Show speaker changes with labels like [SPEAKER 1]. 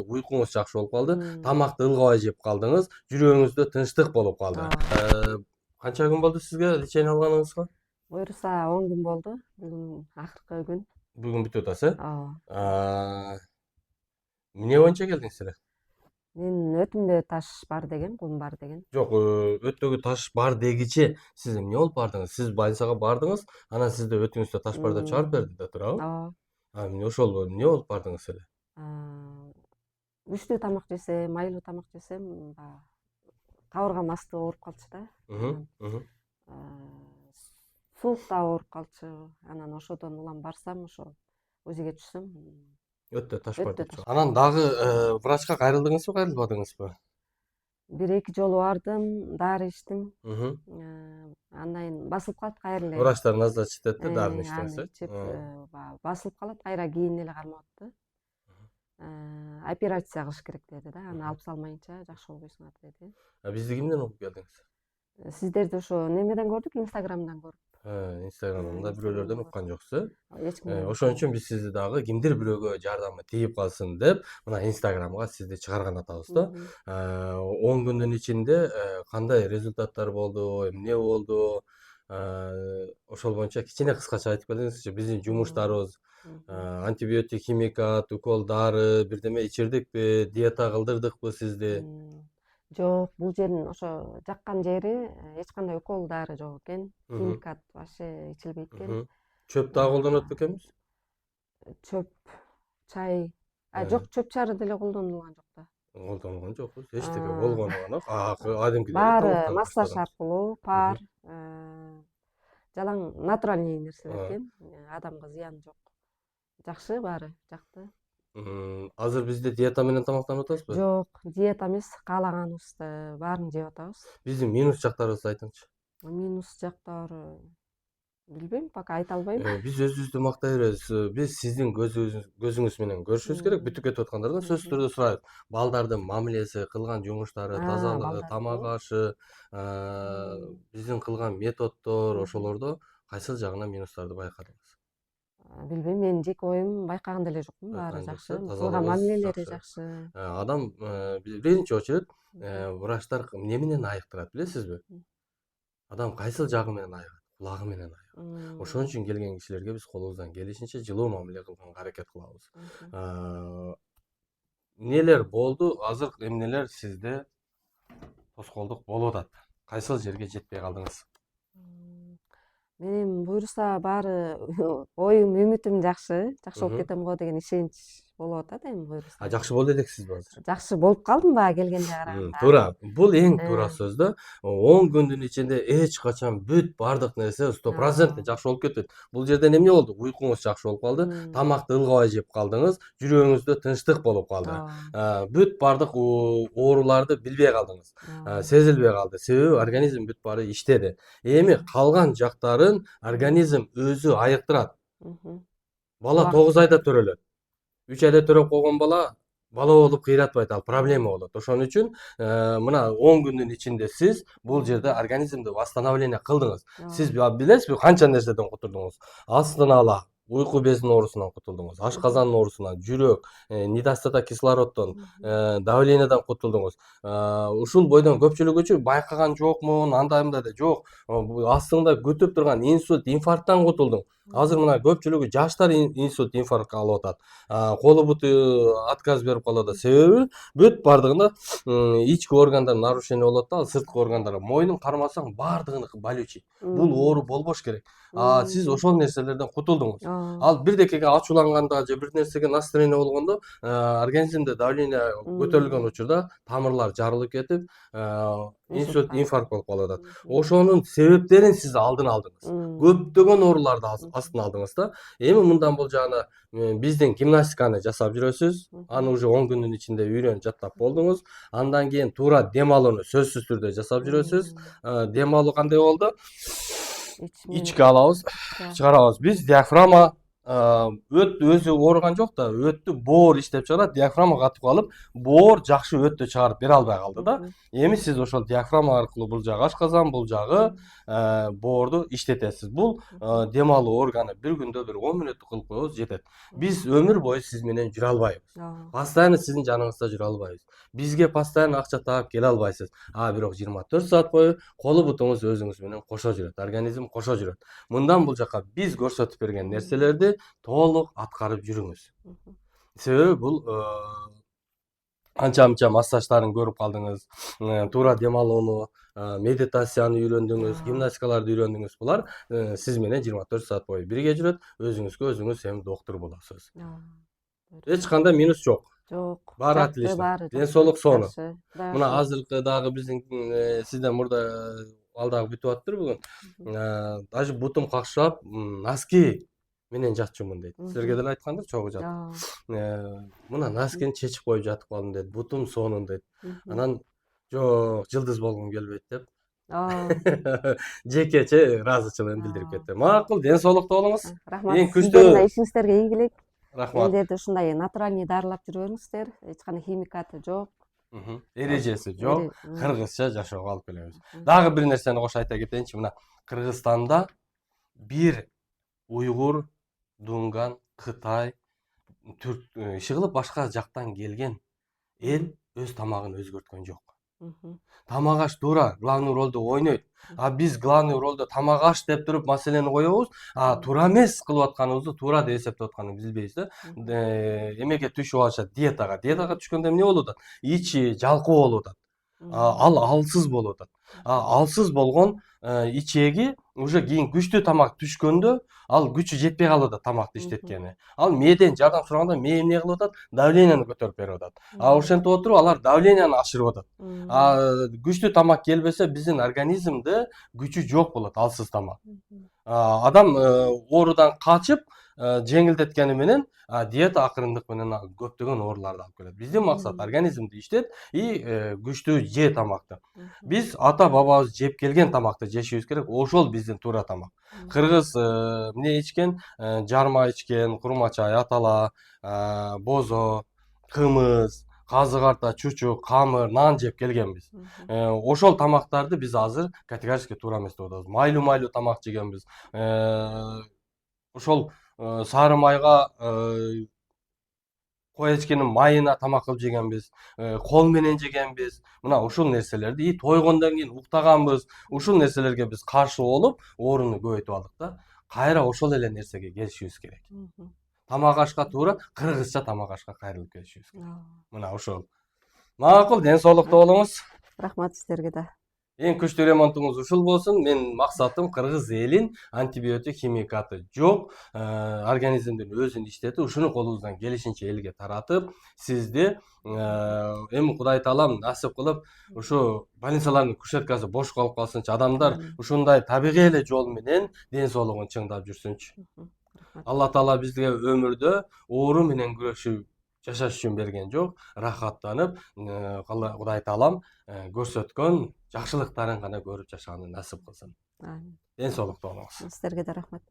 [SPEAKER 1] Uykunuz жакшы болуп калды.
[SPEAKER 2] Мм.
[SPEAKER 1] Тамакты ылгабай жеп калдыңыз. Жүрөгүңүздө тынчтык болуп калды.
[SPEAKER 2] Ооба.
[SPEAKER 1] Канча күн болду сизге лечение алганыңызга?
[SPEAKER 2] Буюрса 10 күн болду. Бүгүн акыркы күн.
[SPEAKER 1] Бүгүн бүтүп атасыз,
[SPEAKER 2] Ооба.
[SPEAKER 1] эмне боюнча келдиңиз эле?
[SPEAKER 2] Мен өтүмдө таш бар деген, кум бар деген.
[SPEAKER 1] Жок, өтөгү таш бар дегиче сиз эмне болуп бардыңыз? Сиз больницага бардыңыз, анан сизде өтүңүздө таш бар деп чыгарып берди да туурабы?
[SPEAKER 2] Ооба.
[SPEAKER 1] Эмне ошол эмне болуп бардыңыз эле?
[SPEAKER 2] Күчтүү тамак жесем, майлуу тамак жесем, баягы кабыргам асты ооруп калчу да. Анан суук да ооруп калчу. Анан ошодон улам барсам, ошо УЗИге түшсөм,
[SPEAKER 1] Өтө таш бар
[SPEAKER 2] өтө
[SPEAKER 1] деп.
[SPEAKER 2] таш.
[SPEAKER 1] Анан дагы врачка кайрылдыңызбы, кайрылбадыңызбы?
[SPEAKER 2] Бир-эки жолу бардым, дары ичтим.
[SPEAKER 1] Мгм.
[SPEAKER 2] Андан кийин басылып калат кайра эле.
[SPEAKER 1] Врачтар назначить этти, дарыны
[SPEAKER 2] Аны
[SPEAKER 1] ичтиңиз,
[SPEAKER 2] ичип, баягы басылып калат, кайра кийин эле кармап атты. Операция кылыш керек деди да. Аны алып салмайынча жакшы болбойсуңар деди.
[SPEAKER 1] Бизди кимден угуп келдиңиз?
[SPEAKER 2] Сиздерди ошо немеден көрдүк, Инстаграмдан көрүп.
[SPEAKER 1] Инстаграмда бирөөлөрдөн уккан жоксуз.
[SPEAKER 2] Эч кимден.
[SPEAKER 1] Ошон үчүн биз сизди дагы кимдир бирөөгө жардамы тийип калсын деп мына Инстаграмга сизди чыгарган атабыз да. 10 күндүн ичинде кандай результаттар болду, эмне болду? Ошол боюнча кичине кыскача айтып келиңизчи. Биздин жумуштарыбыз антибиотик, химикат, укол, дары, бирдеме ичирдикпи, диета кылдырдыкпы сизди?
[SPEAKER 2] Жок, бул жердин ошо жаккан жери эч кандай укол дары жок экен. Химикат вообще ичилбейт экен.
[SPEAKER 1] Чөп дагы колдонот бекенбиз?
[SPEAKER 2] Чөп, чай. Жок, чөп чары деле колдонулган жок да.
[SPEAKER 1] Колдонулган жокпуз. Эчтеке болгону гана кадимкидей
[SPEAKER 2] Баары массаж аркылуу, пар, жалаң натуральный нерселер экен. Адамга зыяны жок. Жакшы баары, жакты.
[SPEAKER 1] Азыр бизде диета менен тамактанып атасызбы?
[SPEAKER 2] Жок, диета эмес, каалаганыбызды баарын жеп атабыз.
[SPEAKER 1] Биздин минус жактарыбызды айтыңызчы.
[SPEAKER 2] Минус жактары билбейм, пока айта албайм.
[SPEAKER 1] Биз өзүбүздү мактай беребиз. Биз сиздин көзүңүз менен көрүшүбүз керек. Бүтүп кетип аткандардан сөзсүз түрдө сурайбыз. Балдардын мамилеси, кылган жумуштары, тазалыгы, тамак ашы, биздин кылган методдор, ошолордо кайсыл жагынан минустарды байкадыңыз?
[SPEAKER 2] Билбейм, менин жеке оюм байкаган деле жокмун. Баары жакшы. Кылган мамилелери жакшы.
[SPEAKER 1] Адам биринчи очередь врачтар эмне менен айыктырат билесизби? Адам кайсыл жагы менен айыгат? Кулагы менен айыгат. Ошон үчүн келген кишилерге биз колубуздан келишинче жылуу мамиле кылганга аракет кылабыз. Эмнелер болду? Азыр эмнелер сизде тоскоолдук болуп атат? Кайсыл жерге жетпей калдыңыз?
[SPEAKER 2] Менин буюрса баары оюм, үмүтүм жакшы болуп кетем го деген ишенич болуп атат эми буюрса.
[SPEAKER 1] Жакшы болду элексизби азыр?
[SPEAKER 2] Жакшы болуп калдым баягы келгенде караганда.
[SPEAKER 1] Туура. Бул эң туура сөз да. 10 күндүн ичинде эч качан бүт бардык нерсе 100% жакшы болуп кетет. Бул жерден эмне болду? Уйкуңуз жакшы болуп калды. Тамакты ылгабай жеп калдыңыз. Жүрөгүңүздө тынчтык болуп калды. Бүт бардык ооруларды билбей калдыңыз. Сезилбей калды. Себеби организм бүт баары иштеди. Эми калган жактарын организм өзү айыктырат. Бала 9 айда төрөлөт. 3 айда төрөп койгон бала болуп кыйратпайт, ал проблема болот. Ошон үчүн мына 10 күндүн ичинде сиз бул жерде организмди восстановление кылдыңыз. Сиз билесизби канча нерседен кутулдуңуз? Астын-ала, уйку безинин оорусунан кутулдуңуз, ашказандын оорусунан, жүрөк, недостаток кислороддон, давлениядан кутулдуңуз. Ушул бойдон көпчүлүгүчү байкаган жокмун, андай мындай деп жок. Астыңда күтүп турган инсульт, инфаркттан кутулдуң. Азыр мына көпчүлүгү жаштар инсульт, инфарктка алып атат. Колу буту отказ берип калып атат. Себеби бүт бардыгында ички органдар нарушение болот да, сырткы органдар. Мойнун кармасаң бардыгы болючий. Бул оору болбош керек. Сиз ошол нерселерден кутулдуңуз. Ал бирдекеге ачууланганда же бир нерсеге настроение болгондо организмде давление көтөрүлгөн учурда тамырлар жарылып кетип, инсульт, инфаркт болуп калып атат. Ошонун себептерин сиз алдын алдыңыз. Көптөгөн ооруларды астын алдыңыз да. Эми мындан болжагына биздин гимнастиканы жасап жүрөсүз. Аны уже 10 күндүн ичинде үйрөнүп жаттап болдуңуз. Андан кийин туура дем алууну сөзсүз түрдө жасап жүрөсүз. Дем алуу кандай болду? Ичке алабыз, чыгарабыз. Биз диафрагма өт өзү ооруган жок да, өттү боор иштеп чыгарат, диафрагма катып калып, боор жакшы өттү чыгарып бере албай калды да. Эми сиз ошол диафрагма аркылуу бул жагы ашказан, бул жагы боорду иштетесиз. Бул дем алуу органы бир күндө бир 10 мүнөттүк кылып койсоңуз жетет. Биз өмүр бою сиз менен жүрө албайбыз. Постоянно сиздин жаныңызда жүрө албайбыз. Бизге постоянно акча таап келе албайсыз. Бирок 24 саат бою колу бутуңуз өзүңүз менен кошо жүрөт, организм кошо жүрөт. Мындан бул жака биз көрсөтүп берген нерселерди толук аткарып жүрүңүз. Себеби бул анча мынча массаждарын көрүп калдыңыз, туура дем алууну, медитацияны үйрөндүңүз, гимнастикаларды үйрөндүңүз. Булар сиз менен 24 саат бою бирге жүрөт. Өзүңүзгө өзүңүз эми доктур болосуз. Эч кандай минус жок.
[SPEAKER 2] Жок.
[SPEAKER 1] Баары отлично. Ден соолук сонун. Мына азыркы дагы биздин сизден мурда ал дагы бүтүп атыптыр бүгүн. Даже бутум какшап, носки менен жатчумун дейт. Силерге деле айткандыр, чогуу жатып. Мына носкини чечип коюп жатып калдым дейт. Бутум сонун дейт. Анан жок, жылдыз болгум келбейт деп. Жекече ыраазычылыгын билдирип кетти. Макул, ден соолукта болуңуз.
[SPEAKER 2] Рахмат.
[SPEAKER 1] Эң
[SPEAKER 2] Сиздердин
[SPEAKER 1] күчтүү.
[SPEAKER 2] ишиңиздерге ийгилик.
[SPEAKER 1] Рахмат.
[SPEAKER 2] Элдерди ушундай натуральный дарылап жүрүңүздөр. Эч кандай химикаты жок.
[SPEAKER 1] Эрежеси жок. Кыргызча жашоого алып келебиз. Дагы бир нерсени кошо айта кетейинчи. Мына Кыргызстанда бир уйгур, дунган, Кытай, түрк иши кылып башка жактан келген эл өз тамагын өзгөрткөн жок. Тамак аш туура главный ролду ойнойт. Биз главный ролду тамак аш деп туруп маселени коебуз. Туура эмес кылып атканыбызды туура деп эсептеп атканыбызды билбейбиз да. Эмеге түшүп алышат диетага. Диетага түшкөндө эмне болуп атат? Ичи жалкоо болуп атат. Ал алсыз болуп атат. Алсыз болгон ичеги уже кийин күчтүү тамак түшкөндө ал күчү жетпей калып атат тамакты иштеткени. Ал мээден жардам сураганда мээ эмне кылып атат? Давлениени көтөрүп берип атат. Ошентип отуруп алар давленияны ашырып атат. Күчтүү тамак келбесе биздин организмде күчү жок болот, алсыз тамак. Адам оорудан качып жеңилдеткени менен диета акырындык менен көптөгөн ооруларды алып келет. Биздин максат организмди иштет и күчтүү же тамакты. Биз ата бабабыз жеп келген тамакты жешибиз керек. Ошол биздин туура тамак. Кыргыз эмне ичкен? Жарма ичкен, курма чай, атала, бозо, кымыз, казы карта, чучук, камыр, нан жеп келгенбиз. Ошол тамактарды биз азыр категорически туура эмес деп атабыз. Майлуу тамак жегенбиз. Ошол сары майга кой эчкинин майына тамак кылып жегенбиз, кол менен жегенбиз. Мына ушул нерселерди тойгондон кийин уктаганбыз. Ушул нерселерге биз каршы болуп, ооруну көбөйтүп алдык да. Кайра ошол эле нерсеге келишибиз керек. Тамак ашка туура кыргызча тамак ашка кайрылып келишибиз керек. Мына ошол. Макул, ден соолукта болуңуз.
[SPEAKER 2] Рахмат сиздерге да.
[SPEAKER 1] Эң күчтүү ремонтуңуз ушул болсун. Менин максатым кыргыз элин антибиотик, химикаты жок, организмдин өзүн иштетип, ушуну колубуздан келишинче элге таратып, сизди эми Кудай таалам насип кылып, ушу больницалардын кушеткасы бош калып калсынчы. Адамдар ушундай табигый эле жол менен ден соолугун чыңдап жүрсүнчү. Алла таала бизге өмүрдө оору менен күрөшүп жашаш үчүн берген жок. Рахаттанып, Кудай таалам көрсөткөн жакшылыктарын гана көрүп жашаганды насип кылсын. Ден соолукта болуңуз.
[SPEAKER 2] Сиздерге да рахмат.